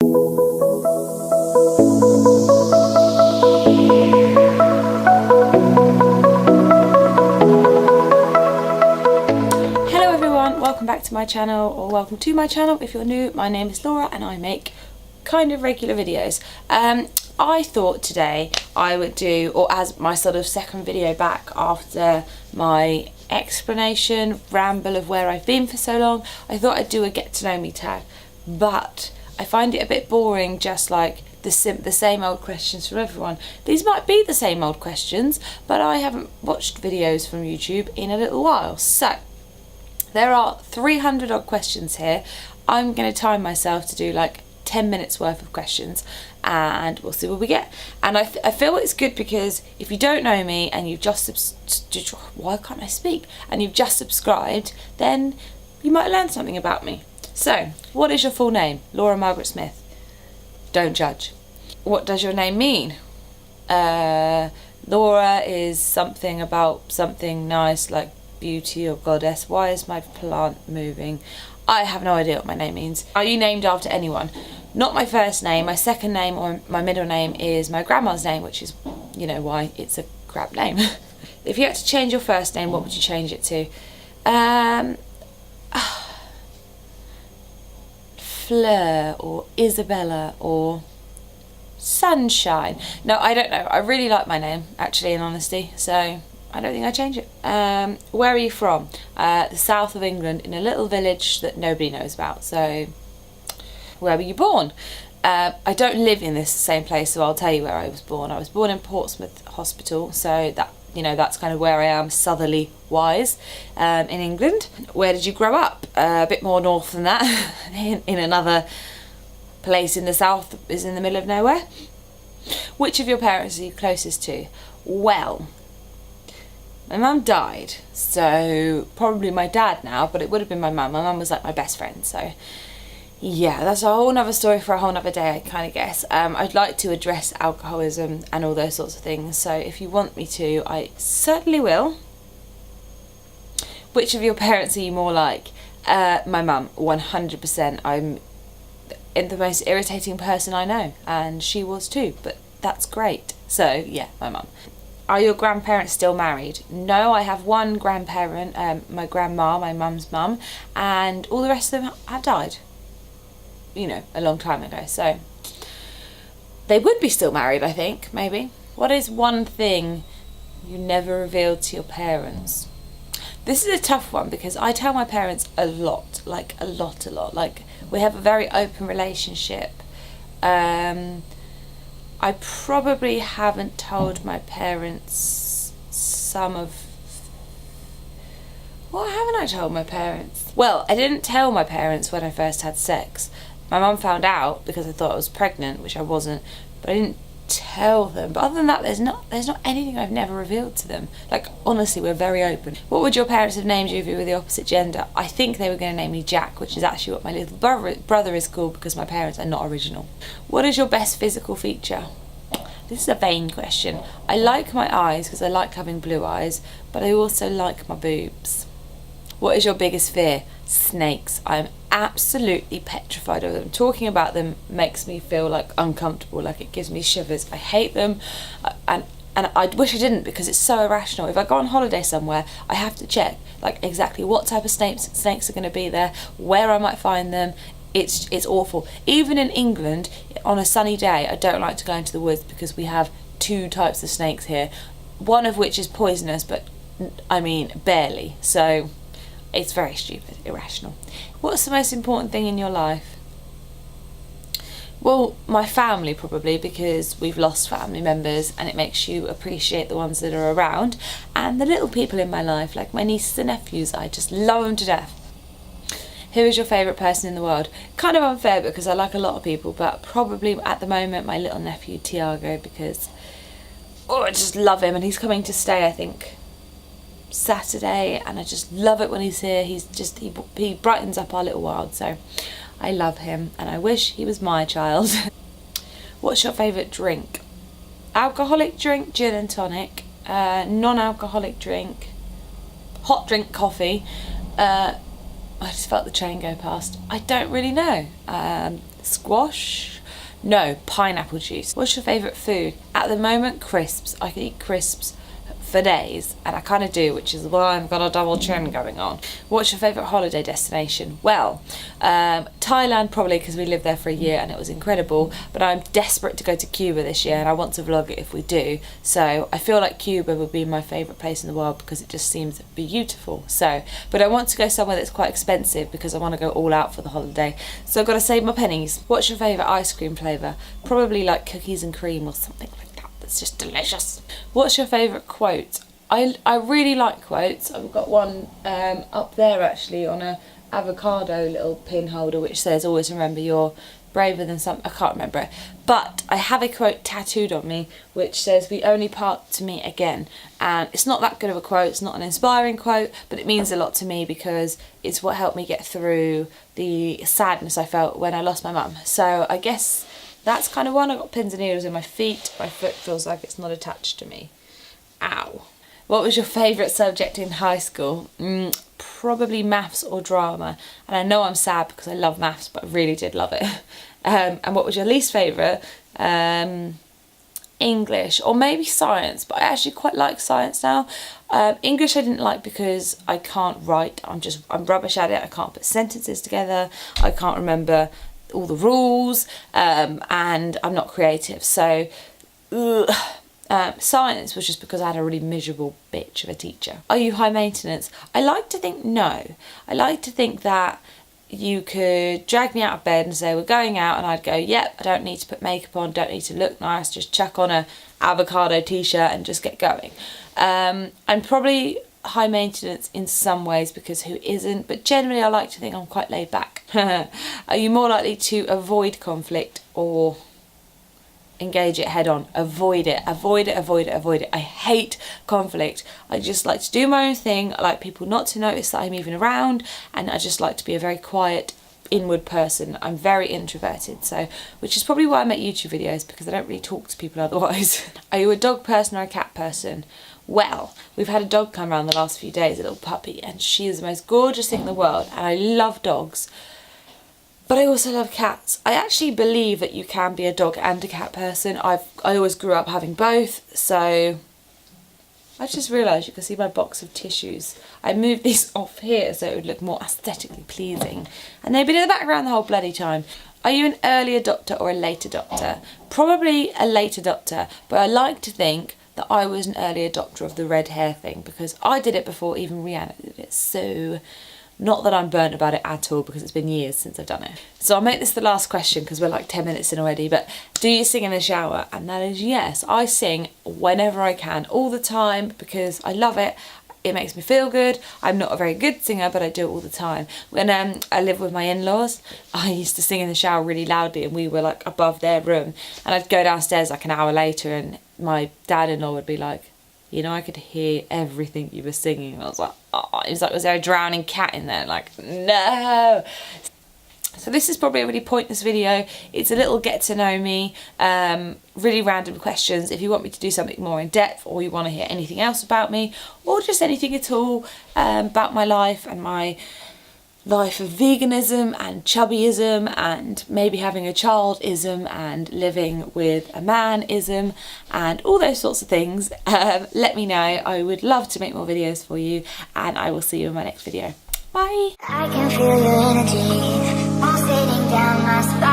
Hello everyone, welcome back to my channel, or welcome to my channel if you're new. My name is Laura and I make kind of regular videos. I thought today I would do, or as my sort of second video back after my explanation ramble of where I've been for so long, I thought I'd do a get to know me tag, but I find it a bit boring, just like the same old questions from everyone. These might be the same old questions, but I haven't watched videos from YouTube in a little while, so there are 300 odd questions here. I'm going to time myself to do like 10 minutes worth of questions and we'll see what we get. And I feel it's good because if you don't know me and you've just and you've just subscribed, then you might learn something about me. So, what is your full name? Laura Margaret Smith. Don't judge. What does your name mean? Laura is something about something nice, like beauty or goddess. Why is my plant moving? I have no idea what my name means. Are you named after anyone? Not my first name. My second name or my middle name is my grandma's name, which is, you know, why it's a crap name. If you had to change your first name, what would you change it to? Fleur or Isabella or Sunshine. No, I don't know. I really like my name, actually, in honesty, so I don't think I'd change it. Where are you from? The south of England, in a little village that nobody knows about. So, where were you born? I don't live in this same place, so I'll tell you where I was born. I was born in Portsmouth Hospital, so that, you know, that's kind of where I am southerly wise, in England. Where did you grow up? A bit more north than that, in another place in the south that is in the middle of nowhere. Which of your parents are you closest to? Well, my mum died, so probably my dad now, but it would have been my mum. My mum was like my best friend, so yeah, that's a whole nother story for a whole nother day, I kind of guess. I'd like to address alcoholism and all those sorts of things, so if you want me to, I certainly will. Which of your parents are you more like? My mum, 100%. I'm the most irritating person I know, and she was too, but that's great. So yeah, my mum. Are your grandparents still married? No, I have one grandparent, my grandma, my mum's mum, and all the rest of them have died, you know, a long time ago. So they would be still married, I think, maybe. What is one thing you never revealed to your parents? This is a tough one because I tell my parents a lot, like a lot. Like, we have a very open relationship. I probably haven't told my parents some of... What haven't I told my parents? Well, I didn't tell my parents when I first had sex. My mum found out because I thought I was pregnant, which I wasn't, but I didn't tell them. But other than that, there's not anything I've never revealed to them. Like, honestly, we're very open. What would your parents have named you if you were the opposite gender? I think they were going to name me Jack, which is actually what my little brother is called because my parents are not original. What is your best physical feature? This is a vain question. I like my eyes because I like having blue eyes, but I also like my boobs. What is your biggest fear? Snakes. I'm absolutely petrified of them. Talking about them makes me feel like uncomfortable, like it gives me shivers. I hate them, and I wish I didn't because it's so irrational. If I go on holiday somewhere, I have to check like exactly what type of snakes are going to be there, where I might find them. It's awful. Even in England, on a sunny day, I don't like to go into the woods because we have 2 types of snakes here, one of which is poisonous, but I mean barely. So it's very stupid, irrational. What's the most important thing in your life? Well, my family probably, because we've lost family members and it makes you appreciate the ones that are around, and the little people in my life, like my nieces and nephews. I just love them to death. Who is your favourite person in the world? Kind of unfair because I like a lot of people, but probably at the moment my little nephew Tiago, because I just love him, and he's coming to stay, I think, Saturday, and I just love it when he's here. He brightens up our little world, so I love him and I wish he was my child. What's your favourite drink? Alcoholic drink, gin and tonic. Non-alcoholic drink, hot drink, coffee. I just felt the train go past. I don't really know. Squash? No, pineapple juice. What's your favourite food? At the moment, crisps. I can eat crisps for days, and I kind of do, which is why I've got a double chin going on. What's your favourite holiday destination? Well, Thailand, probably, because we lived there for a year and it was incredible, but I'm desperate to go to Cuba this year and I want to vlog it if we do, so I feel like Cuba would be my favourite place in the world because it just seems beautiful. So, but I want to go somewhere that's quite expensive because I want to go all out for the holiday, so I've got to save my pennies. What's your favourite ice cream flavour? Probably like cookies and cream or something like that. It's just delicious. What's your favourite quote? I really like quotes. I've got one up there actually on a avocado little pin holder which says always remember you're braver than some, I can't remember it, but I have a quote tattooed on me which says we only part to meet again, and it's not that good of a quote, it's not an inspiring quote, but it means a lot to me because it's what helped me get through the sadness I felt when I lost my mum. So I guess that's kind of one. I've got pins and needles in my feet. My foot feels like it's not attached to me. Ow. What was your favourite subject in high school? Probably maths or drama. And I know I'm sad because I love maths, but I really did love it. And what was your least favourite? English or maybe science, but I actually quite like science now. English I didn't like because I can't write. I'm rubbish at it. I can't put sentences together. I can't remember all the rules, and I'm not creative, so science was just because I had a really miserable bitch of a teacher. Are you high maintenance? I like to think no. I like to think that you could drag me out of bed and say we're going out and I'd go yep, I don't need to put makeup on, don't need to look nice, just chuck on a avocado t-shirt and just get going. I'm probably high maintenance in some ways because who isn't, but generally I like to think I'm quite laid back. Are you more likely to avoid conflict or engage it head on? Avoid it, avoid it, avoid it, avoid it. I hate conflict. I just like to do my own thing. I like people not to notice that I'm even around, and I just like to be a very quiet inward person. I'm very introverted, so which is probably why I make YouTube videos, because I don't really talk to people otherwise. Are you a dog person or a cat person? Well, we've had a dog come around the last few days, a little puppy, and she is the most gorgeous thing in the world, and I love dogs. But I also love cats. I actually believe that you can be a dog and a cat person. I always grew up having both, so I just realised you can see my box of tissues. I moved these off here so it would look more aesthetically pleasing, and they've been in the background the whole bloody time. Are you an early adopter or a late adopter? Probably a late adopter, but I like to think that I was an early adopter of the red hair thing because I did it before even Rihanna did it, so not that I'm burnt about it at all because it's been years since I've done it. So I'll make this the last question because we're like 10 minutes in already, but do you sing in the shower? And that is yes, I sing whenever I can, all the time, because I love it. It makes me feel good. I'm not a very good singer, but I do it all the time. When I lived with my in-laws, I used to sing in the shower really loudly, and we were like above their room, and I'd go downstairs like an hour later and my dad-in-law would be like, you know, I could hear everything you were singing. And I was like, oh, he was like, was there a drowning cat in there? Like, no. So this is probably a really pointless video. It's a little get to know me, really random questions. If you want me to do something more in depth, or you want to hear anything else about me, or just anything at all about my life and my life of veganism and chubbyism and maybe having a child-ism and living with a man-ism and all those sorts of things, let me know. I would love to make more videos for you, and I will see you in my next video. Bye! I can feel your energy pulsating down my spine.